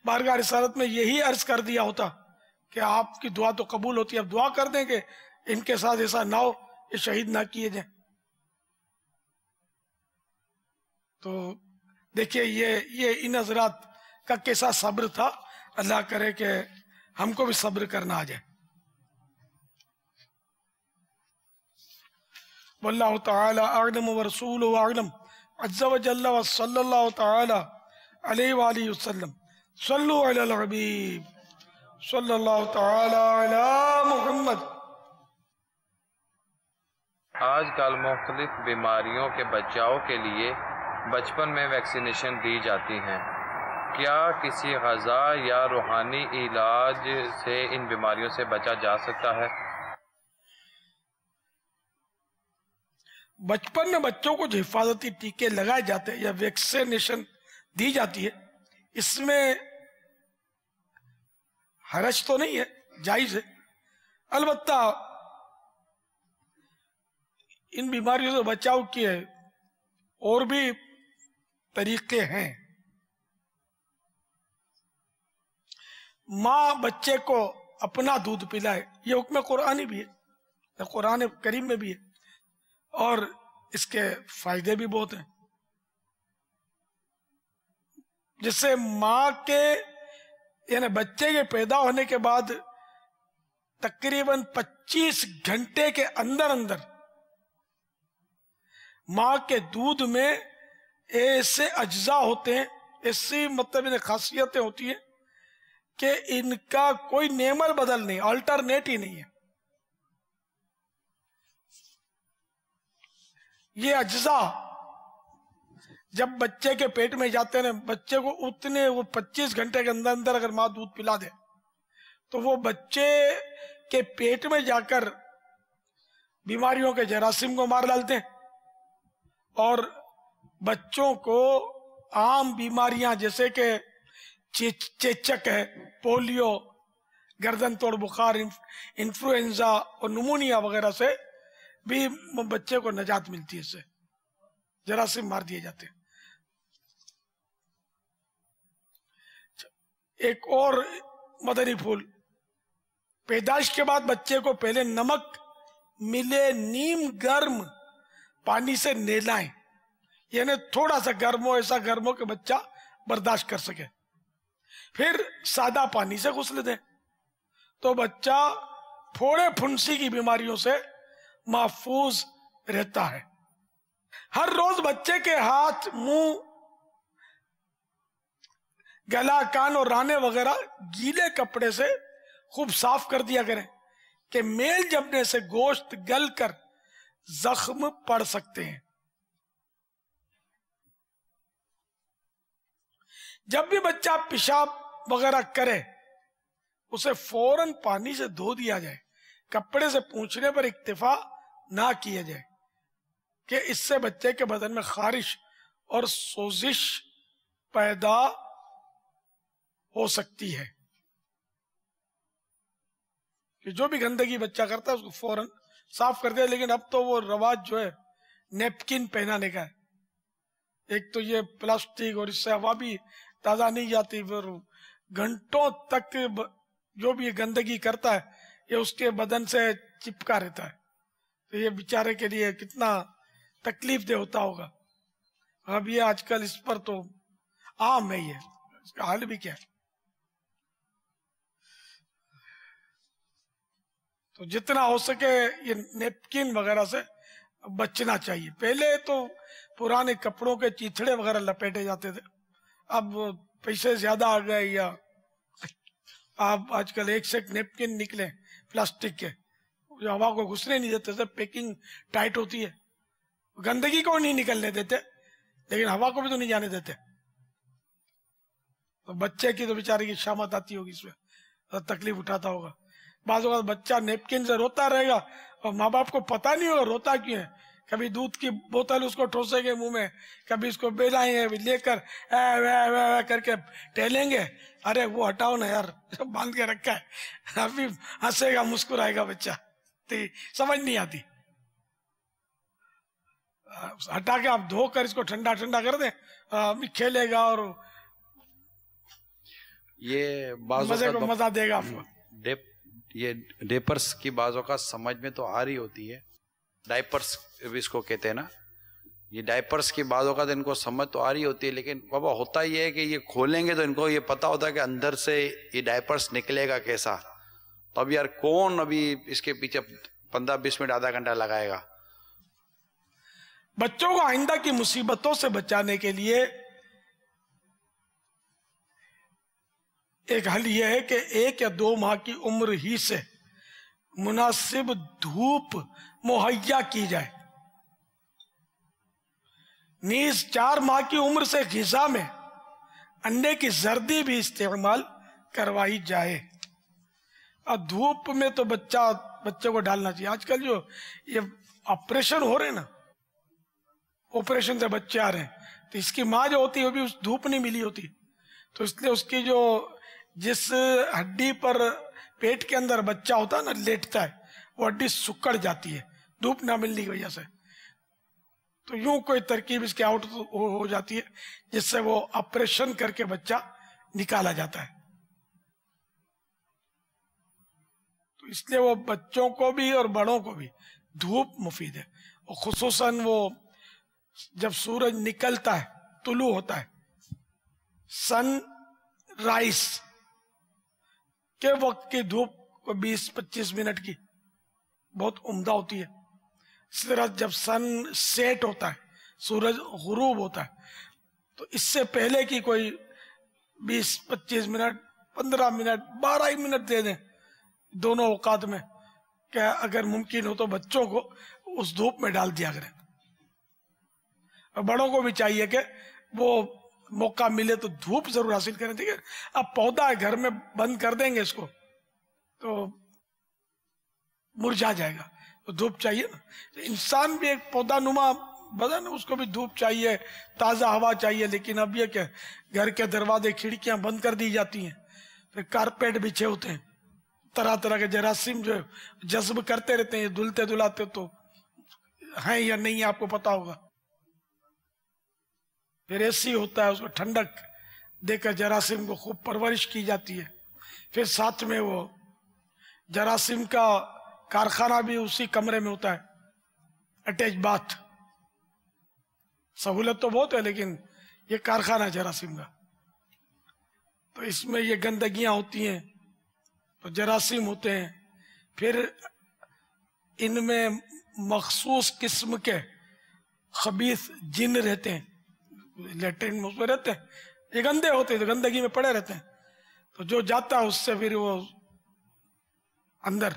بارگاہ رسالت میں یہی عرض کر دیا ہوتا کہ آپ کی دعا تو قبول ہوتی ہے، اب دعا کر دیں کہ ان کے ساتھ ایسا نہ ہو، یہ شہید نہ کیے جائیں. تو دیکھیے یہ ان حضرات کا کیسا صبر تھا. اللہ کرے کہ ہم کو بھی صبر کرنا آ جائے. واللہ تعالی اعلم ورسولہ اعلم عز وجل وصلی اللہ تعالی علیہ وآلہ وسلم. صلو علی الحبیب صلی اللہ تعالی علی محمد. آج کل مختلف بیماریوں کے بچاؤ کے لیے بچپن میں ویکسینیشن دی جاتی ہیں. کیا کسی غذا یا روحانی علاج سے ان بیماریوں سے بچا جا سکتا ہے؟ بچپن میں بچوں کو جو حفاظتی ٹیکے لگائے جاتے ہیں یا ویکسینیشن دی جاتی ہے، اس میں حرج تو نہیں ہے، جائز ہے. البتہ ان بیماریوں سے بچاؤ کے اور بھی طریقے ہیں. ماں بچے کو اپنا دودھ پلائے، یہ حکم قرآنی بھی ہے، قرآن کریم میں بھی ہے، اور اس کے فائدے بھی بہت ہیں. جس سے ماں کے یعنی بچے کے پیدا ہونے کے بعد تقریباً 25 گھنٹے کے اندر ماں کے دودھ میں ایسے اجزاء ہوتے ہیں، ایسی مطلب انہیں خاصیتیں ہوتی ہیں کہ ان کا کوئی نعمل بدل نہیں، آلٹرنیٹ ہی نہیں ہے. یہ اجزاء جب بچے کے پیٹ میں جاتے ہیں، بچے کو اتنے وہ 25 گھنٹے کے اندر اگر ماں دودھ پلا دے تو وہ بچے کے پیٹ میں جا کر بیماریوں کے جراثیم کو مار ڈالتے ہیں، اور بچوں کو عام بیماریاں جیسے کہ چیچک ہے، پولیو، گردن توڑ بخار، انفلوئنزا اور نمونیا وغیرہ سے بھی بچے کو نجات ملتی ہے، اس سے جراثیم مار دیے جاتے ہیں. ایک اور مدنی پھول، پیدائش کے بعد بچے کو پہلے نمک ملے نیم گرم پانی سے نہلائیں، یعنی تھوڑا سا گرم ہو، ایسا گرم ہو کہ بچہ برداشت کر سکے. پھر سادہ پانی سے غسل دیں تو بچہ پھوڑے پھنسی کی بیماریوں سے محفوظ رہتا ہے. ہر روز بچے کے ہاتھ، منہ، گلا، کان اور رانے وغیرہ گیلے کپڑے سے خوب صاف کر دیا کریں کہ میل جمنے سے گوشت گل کر زخم پڑ سکتے ہیں. جب بھی بچہ پیشاب وغیرہ کرے اسے فوراً پانی سے دھو دیا جائے، کپڑے سے پوچھنے پر اکتفا نہ کیا جائے کہ اس سے بچے کے بدن میں خارش اور سوزش پیدا ہو سکتی ہے. کہ جو بھی گندگی بچہ کرتا ہے اس کو فوراً صاف کر دیا. لیکن اب تو وہ رواج جو ہے نیپکن پہنانے کا ہے. ایک تو یہ پلاسٹک، اور اس سے ہوا بھی تازہ نہیں جاتی، پھر گھنٹوں تک جو بھی گندگی کرتا ہے یہ اس کے بدن سے چپکا رہتا ہے. تو یہ بیچارے کے لیے کتنا تکلیف دہ ہوتا ہوگا. اب یہ آج کل اس پر تو عام ہے، یہ اس کا حل بھی کیا ہے. تو جتنا ہو سکے یہ نیپکن وغیرہ سے بچنا چاہیے. پہلے تو پرانے کپڑوں کے چیتھڑے وغیرہ لپیٹے جاتے تھے، اب پیسے زیادہ آ گئے، یا آپ آج کل ایک سے ایک نیپکن نکلے پلاسٹک کے جو ہوا کو گھسنے نہیں دیتے تھے. پیکنگ ٹائٹ ہوتی ہے، گندگی کو نہیں نکلنے دیتے لیکن ہوا کو بھی تو نہیں جانے دیتے. تو بچے کی تو بیچارے کی شامت آتی ہوگی، اس میں تکلیف اٹھاتا ہوگا. بعض اوقات بچہ نیپکن سے روتا رہے گا اور ماں باپ کو پتا نہیں ہوگا روتا کیوں ہے. کبھی دودھ کی بوتل اس کو ٹھوسے گے منہ میں، کبھی اس کو بیلائیں گے، لے کر کر کے ٹہلیں گے. ارے وہ ہٹاؤ نا یار، باندھ کے رکھا ہے. ابھی ہنسے گا، مسکرائے گا بچہ، سمجھ نہیں آتی. ہٹا کے آپ دھو کر اس کو ٹھنڈا ٹھنڈا کر دیں، ابھی کھیلے گا اور یہ مزے کو مزہ دے گا آپ کو. یہ ڈیپرس کی بعض اوقات سمجھ میں تو آ رہی ہوتی ہے، ڈائپرس بھی اس کو کہتے ہیں نا. یہ ڈائپرس کی بعض اوقات ان کو سمجھ تو آ رہی ہوتی ہے، لیکن بابا ہوتا یہ ہے کہ یہ کھولیں گے تو ان کو یہ پتا ہوتا ہے کہ اندر سے یہ ڈائپرس نکلے گا کیسا. تو اب یار کون ابھی اس کے پیچھے 15-20 منٹ آدھا گھنٹہ لگائے گا. بچوں کو آئندہ کی مصیبتوں سے بچانے کے لیے ایک حل یہ ہے کہ 1 یا 2 ماہ کی عمر ہی سے مناسب دھوپ مہیا کی جائے. نیز 4 ماہ کی عمر سے غذا میں انڈے کی زردی بھی استعمال کروائی جائے. اور دھوپ میں تو بچے کو ڈالنا چاہیے. آج کل جو یہ آپریشن ہو رہے ہیں نا، آپریشن سے بچے آ رہے ہیں، تو اس کی ماں جو ہوتی ہے وہ بھی اس دھوپ نہیں ملی ہوتی، تو اس لیے اس کی جو جس ہڈی پر پیٹ کے اندر بچہ ہوتا ہے نا، لیٹتا ہے، وہ ہڈی سکڑ جاتی ہے دھوپ نہ ملنے کی وجہ سے. تو یوں کوئی ترکیب اس کے آؤٹ ہو جاتی ہے جس سے وہ آپریشن کر کے بچہ نکالا جاتا ہے. تو اس لیے وہ بچوں کو بھی اور بڑوں کو بھی دھوپ مفید ہے. اور خصوصاً وہ جب سورج نکلتا ہے، طلوع ہوتا ہے، سن رائز کے وقت کی دھوپ کو 20-25 منٹ کی بہت عمدہ ہوتی ہے. اس طرح جب سن سیٹ ہوتا ہے، سورج غروب ہوتا ہے، تو اس سے پہلے کی کوئی 20-25 منٹ، 15 منٹ، 12 منٹ دے دیں دونوں اوقات میں، کہ اگر ممکن ہو تو بچوں کو اس دھوپ میں ڈال دیا کریں. اور بڑوں کو بھی چاہیے کہ وہ موقع ملے تو دھوپ ضرور حاصل کریں. ٹھیک ہے، اب پودا ہے گھر میں بند کر دیں گے اس کو تو مرجھا جائے گا. تو دھوپ چاہیے نا. انسان بھی ایک پودا نما بدن، اس کو بھی دھوپ چاہیے، تازہ ہوا چاہیے. لیکن اب یہ کہ گھر کے دروازے کھڑکیاں بند کر دی جاتی ہیں، پھر کارپیٹ بچھے ہوتے ہیں، طرح طرح کے جراثیم جو جذب کرتے رہتے ہیں. دھلتے دھلاتے تو ہیں یا نہیں آپ کو پتا ہوگا. پھر ایسی ہوتا ہے، اس کو ٹھنڈک دے کر جراثیم کو خوب پرورش کی جاتی ہے. پھر ساتھ میں وہ جراثیم کا کارخانہ بھی اسی کمرے میں ہوتا ہے، اٹیچ باتھ. سہولت تو بہت ہے لیکن یہ کارخانہ جراثیم کا. تو اس میں یہ گندگیاں ہوتی ہیں تو جراثیم ہوتے ہیں. پھر ان میں مخصوص قسم کے خبیث جن رہتے ہیں، لیٹرین میں اس میں رہتے ہیں، یہ گندے ہوتے ہیں، گندگی میں پڑے رہتے ہیں. تو جو جاتا ہے اس سے پھر وہ اندر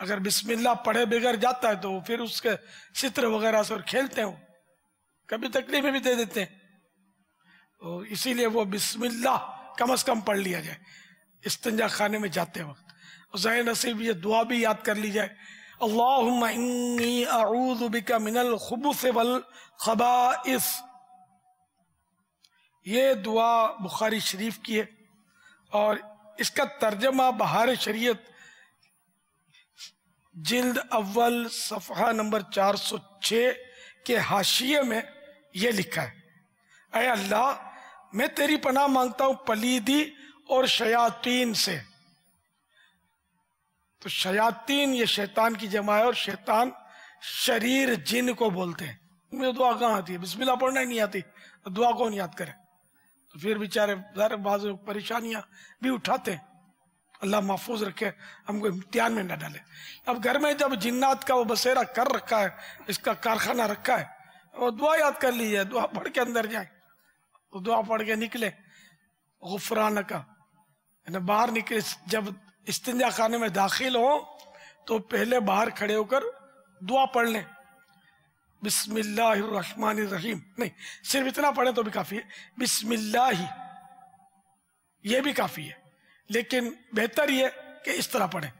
اگر بسم اللہ پڑھے بغیر جاتا ہے تو پھر اس کے ستر وغیرہ سے کھیلتے ہیں، کبھی تکلیفیں بھی دے دیتے ہیں. تو اسی لیے وہ بسم اللہ کم از کم پڑھ لیا جائے استنجا خانے میں جاتے وقت. ظاہر نصیب یہ دعا بھی یاد کر لی جائے، اللہم انی اعوذ بک من الخبث والخبائث. یہ دعا بخاری شریف کی ہے اور اس کا ترجمہ بہار شریعت جلد اول صفحہ نمبر 406 کے حاشیے میں یہ لکھا ہے، اے اللہ میں تیری پناہ مانگتا ہوں پلیدی اور شیاطین سے. تو شیاطین یہ شیطان کی جمع ہے، اور شیطان شریر جن کو بولتے ہیں. میں دعا کہاں آتی ہے؟ بسم اللہ پڑھنا ہی نہیں آتی، دعا کون یاد کرے؟ تو پھر بیچارے ظاہر بعض پریشانیاں بھی اٹھاتے ہیں. اللہ محفوظ رکھے، ہم کو امتحان میں نہ ڈالے. اب گھر میں جب جنات کا وہ بسیرا کر رکھا ہے، اس کا کارخانہ رکھا ہے، وہ دعا یاد کر لیجیے، دعا پڑھ کے اندر جائیں، تو دعا پڑھ کے نکلے. غفرانک یعنی باہر نکلے، جب استنجا خانے میں داخل ہو تو پہلے باہر کھڑے ہو کر دعا پڑھ لیں، بسم اللہ الرحمن الرحیم. نہیں، صرف اتنا پڑھیں تو بھی کافی ہے، بسم اللہ یہ بھی کافی ہے، لیکن بہتر یہ کہ اس طرح پڑھیں،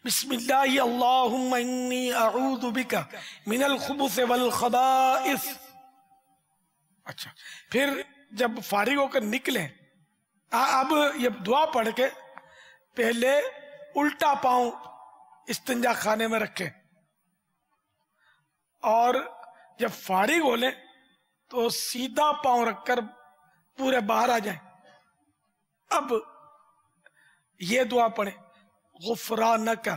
بسم اللہ اللہم انی اعوذ بک من الخبث والخبائث. اچھا، پھر جب فارغ ہو کر نکلیں، اب یہ دعا پڑھ کے پہلے الٹا پاؤں استنجا خانے میں رکھیں، اور جب فارغ ہو لیں تو سیدھا پاؤں رکھ کر پورے باہر آ جائیں. اب یہ دعا پڑھیں، غفرانک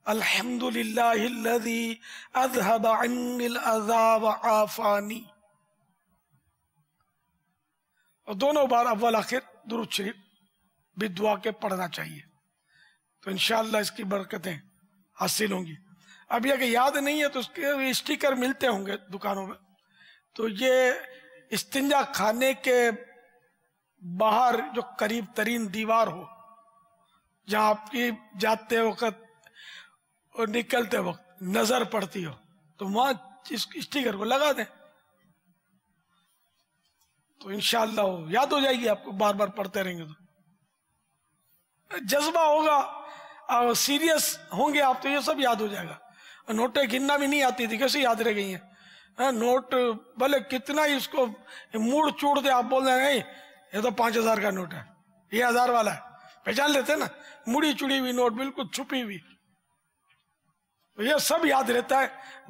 الحمدللہ الذی اذہب عنی الاذی وعافانی. اور دونوں بار اول آخر درود شریف بھی دعا کے پڑھنا چاہیے. تو انشاءاللہ اس کی برکتیں حاصل ہوں گی. اب یہ کہ یاد نہیں ہے تو اس کے اسٹیکر ملتے ہوں گے دکانوں میں. تو یہ استنجا خانے کے باہر جو قریب ترین دیوار ہو، جہاں آپ کی جاتے وقت اور نکلتے وقت نظر پڑتی ہو، تو وہاں اس اسٹیکر کو لگا دیں، تو انشاءاللہ وہ یاد ہو جائے گی آپ کو. بار بار پڑھتے رہیں گے تو جذبہ ہوگا، سیریس ہوں گے آپ تو یہ سب یاد ہو جائے گا. نوٹیں گننا بھی نہیں آتی تھی، کیسے یاد رہ گئی ہیں؟ نوٹ بھلے کتنا ہی اس کو موڑ چوڑ دے، آپ بول رہے ہیں یہ تو 5000 کا نوٹ ہے، یہ 1000 والا ہے، پہچان لیتے نا، مڑی چڑی ہوئی نوٹ بالکل چھپی ہوئی. یہ سب یاد رہتا ہے،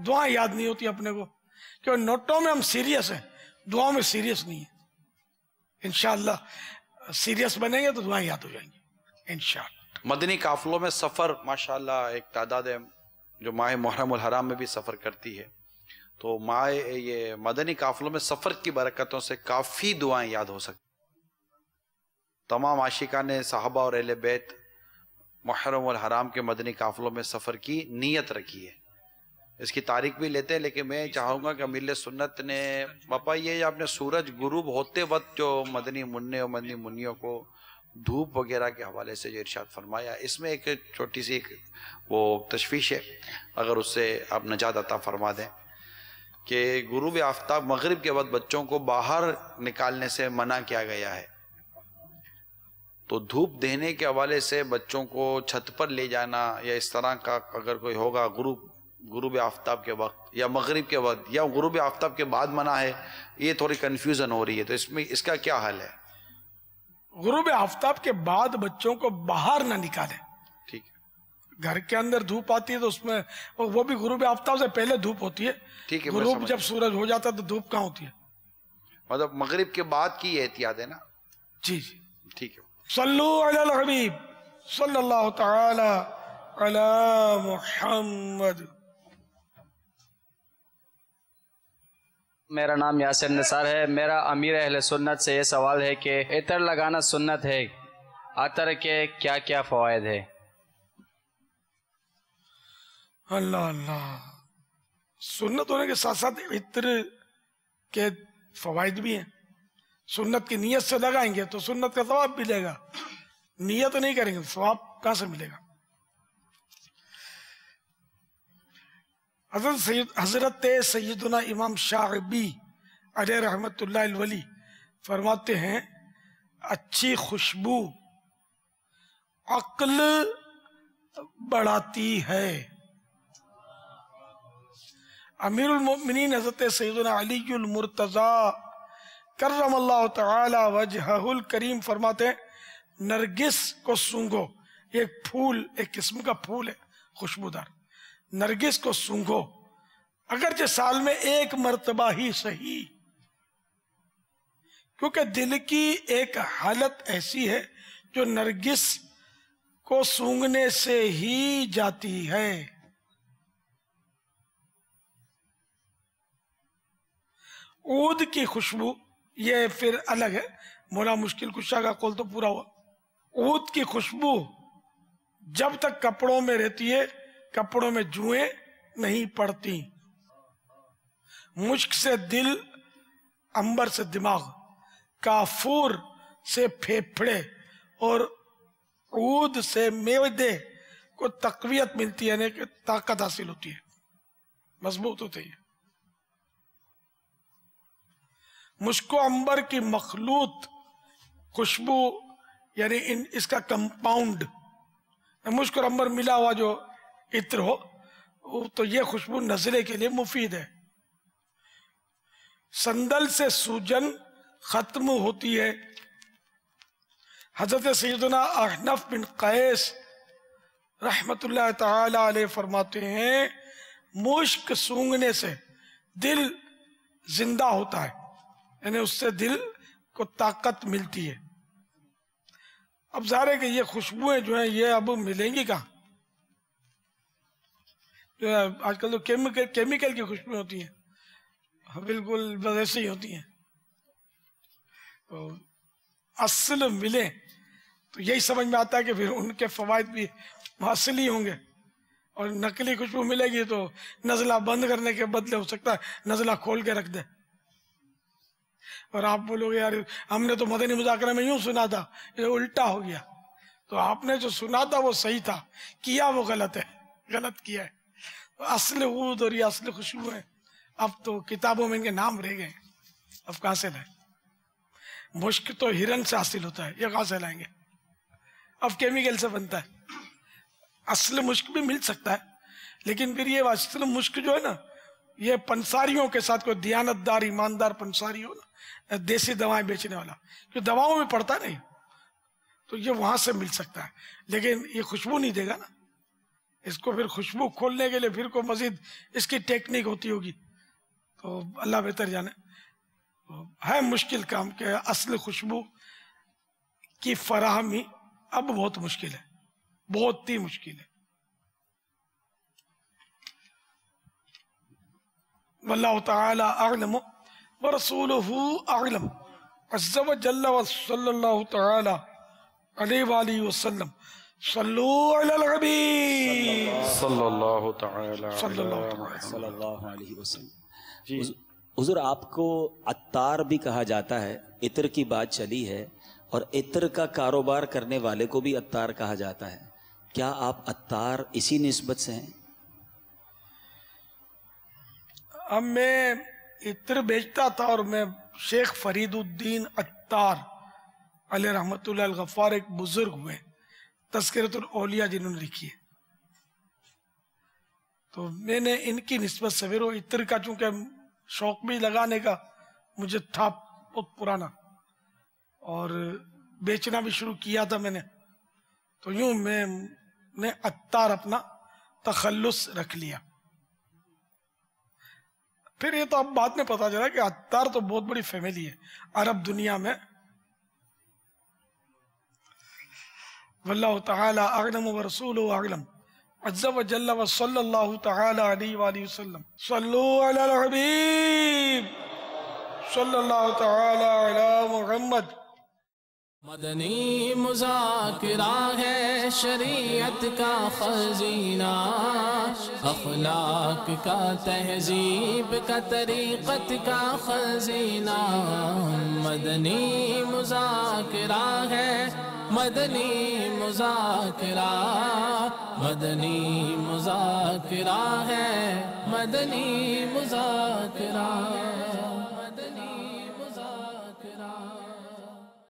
دعائیں یاد نہیں ہوتی اپنے کو. کہ نوٹوں میں ہم سیریس ہیں، دعاؤں میں سیریس نہیں ہے. انشاءاللہ سیریس بنیں گے تو دعائیں یاد ہو جائیں گی انشاءاللہ. مدنی قافلوں میں سفر ماشاءاللہ ایک تعداد ہے جو ماہ محرم الحرام میں بھی سفر کرتی ہے، تو یہ مدنی قافلوں میں سفر کی برکتوں سے کافی دعائیں یاد ہو سکتی. تمام عاشقان صحابہ اور اہل بیت محرم الحرام کے مدنی قافلوں میں سفر کی نیت رکھی ہے. اس کی تاریخ بھی لیتے ہیں، لیکن میں چاہوں گا کہ امیر سنت نے باپا یہ آپ نے سورج غروب ہوتے وقت جو مدنی منع اور مدنی منیوں کو دھوپ وغیرہ کے حوالے سے جو ارشاد فرمایا، اس میں ایک چھوٹی سی وہ تشویش ہے، اگر اس سے آپ نجات عطا فرما دیں کہ غروب آفتاب مغرب کے وقت بچوں کو باہر نکالنے سے منع کیا گیا ہے. تو دھوپ دینے کے حوالے سے بچوں کو چھت پر لے جانا یا اس طرح کا اگر کوئی ہوگا غروب آفتاب کے وقت یا مغرب کے وقت یا غروب آفتاب کے بعد منع ہے، یہ تھوڑی کنفیوژن ہو رہی ہے، تو اس میں اس کا کیا حل ہے؟ غروب آفتاب کے بعد بچوں کو باہر نہ نکالیں. ٹھیک ہے، گھر کے اندر دھوپ آتی ہے تو اس میں وہ بھی غروب آفتاب سے پہلے دھوپ ہوتی ہے. ٹھیک ہے، غروب جب سورج ہو جاتا ہے تو دھوپ کہاں ہوتی ہے؟ مطلب مغرب کے بعد کی یہ احتیاط ہے نا. جی ٹھیک ہے. صلو علی الحبیب صلی اللہ تعالی علی محمد. میرا نام یاسر نثار ہے. میرا امیر اہل سنت سے یہ سوال ہے کہ عطر لگانا سنت ہے، عطر کے کیا کیا فوائد ہے؟ اللہ اللہ، سنت ہونے کے ساتھ ساتھ عطر کے فوائد بھی ہیں. سنت کی نیت سے لگائیں گے تو سنت کا ثواب ملے گا، نیت نہیں کریں گے ثواب کہاں سے ملے گا؟ حضرت سیدنا امام شاعبی علیہ رحمت اللہ الولی فرماتے ہیں اچھی خوشبو عقل بڑھاتی ہے. امیر المؤمنین حضرت سیدنا علی المرتضی کرم اللہ تعالی وجہہ الکریم فرماتے ہیں نرگس کو سونگھو. ایک پھول، ایک قسم کا پھول ہے خوشبودار، نرگس کو سونگھو اگرچہ سال میں ایک مرتبہ ہی صحیح، کیونکہ دل کی ایک حالت ایسی ہے جو نرگس کو سونگھنے سے ہی جاتی ہے. عود کی خوشبو یہ پھر الگ ہے، مولا مشکل کشا کا قول تو پورا ہوا. عود کی خوشبو جب تک کپڑوں میں رہتی ہے کپڑوں میں جوئیں نہیں پڑتی. مشک سے دل، عنبر سے دماغ، کافور سے پھیپھڑے اور عود سے معدے کو تقویت ملتی ہے، یعنی کہ طاقت حاصل ہوتی ہے، مضبوط ہوتے ہیں. مشک و عنبر کی مخلوط خوشبو یعنی اس کا کمپاؤنڈ، مشک اور عنبر ملا ہوا جو عطر ہو تو یہ خوشبو نزلے کے لیے مفید ہے. سندل سے سوجن ختم ہوتی ہے. حضرت سیدنا احنف بن قیس رحمت اللہ تعالی علیہ فرماتے ہیں مشک سونگنے سے دل زندہ ہوتا ہے، یعنی اس سے دل کو طاقت ملتی ہے. اب ظاہر ہے کہ یہ خوشبوئیں جو ہیں یہ اب ملیں گی کہاں؟ آج کل تو کیمیکل کی خوشبوئیں ہوتی ہیں، بالکل ویسے ہی ہوتی ہیں. تو اصل ملے تو یہی سمجھ میں آتا ہے کہ پھر ان کے فوائد بھی حاصل ہی ہوں گے. اور نقلی خوشبو ملے گی تو نزلہ بند کرنے کے بدلے ہو سکتا ہے نزلہ کھول کے رکھ دے. اور آپ بولو گے یار ہم نے تو مدنی مذاکرہ میں یوں سنا تھا، یہ الٹا ہو گیا. تو آپ نے جو سنا تھا وہ صحیح تھا، کیا وہ غلط ہے، غلط کیا ہے. اصل عود اور یہ اصل خوشبو ہے. اب تو کتابوں میں ان کے نام رہ گئے، اب کہاں سے لائیں؟ مشک تو ہرن سے حاصل ہوتا ہے، یہ کہاں سے لائیں گے؟ اب کیمیکل سے بنتا ہے. اصل مشک بھی مل سکتا ہے لیکن پھر یہ اصل مشک جو ہے نا یہ پنساریوں کے ساتھ، کوئی دیانتدار ایماندار پنساری ہو نا، دیسی دوائیں بیچنے والا جو دواؤں میں پڑتا نہیں تو یہ وہاں سے مل سکتا ہے، لیکن یہ خوشبو نہیں دے گا نا. اس کو پھر خوشبو کھولنے کے لیے پھر کو مزید اس کی ٹیکنیک ہوتی ہوگی. تو اللہ بہتر جانے. ہے مشکل کام کہ اصل خوشبو کی فراہمی اب بہت مشکل ہے، بہت ہی مشکل ہے. واللہ تعالی اعلم ورسولہ اعلم عز وجل وصلی اللہ تعالی علیہ وآلہ وسلم. صلو علی الحبیب صلی اللہ تعالی صلی اللہ علیہ وسلم. حضور آپ کو عطار بھی کہا جاتا ہے، عطر کی بات چلی ہے اور عطر کا کاروبار کرنے والے کو بھی عطار کہا جاتا ہے. کیا آپ عطار اسی نسبت سے ہیں؟ اب میں عطر بیچتا تھا اور میں شیخ فرید الدین عطار علیہ رحمت اللہ الغفار ایک بزرگ ہوئے تذکرۃ الاولیاء جنہوں نے لکھی ہے، تو میں نے ان کی نسبت سے وہ عطر کا چونکہ شوق بھی لگانے کا مجھے تھا بہت پرانا اور بیچنا بھی شروع کیا تھا میں نے، تو یوں میں نے عطار اپنا تخلص رکھ لیا. پھر یہ تو اب بعد میں پتا چلا کہ عطار تو بہت بڑی فیملی ہے عرب دنیا میں. واللہ تعالی اعلم ورسولہ اعلم عز وجل وصلی اللہ تعالی علیہ وآلہ وسلم. صلو علی الحبیب صلی اللہ تعالی علی محمد. مدنی مذاکرہ ہے شریعت کا خزینہ، اخلاق کا تہذیب کا طریقت کا خزینہ. مدنی مذاکرہ ہے، مدنی مذاکرہ، مدنی مذاکرہ ہے، مدنی مذاکرہ.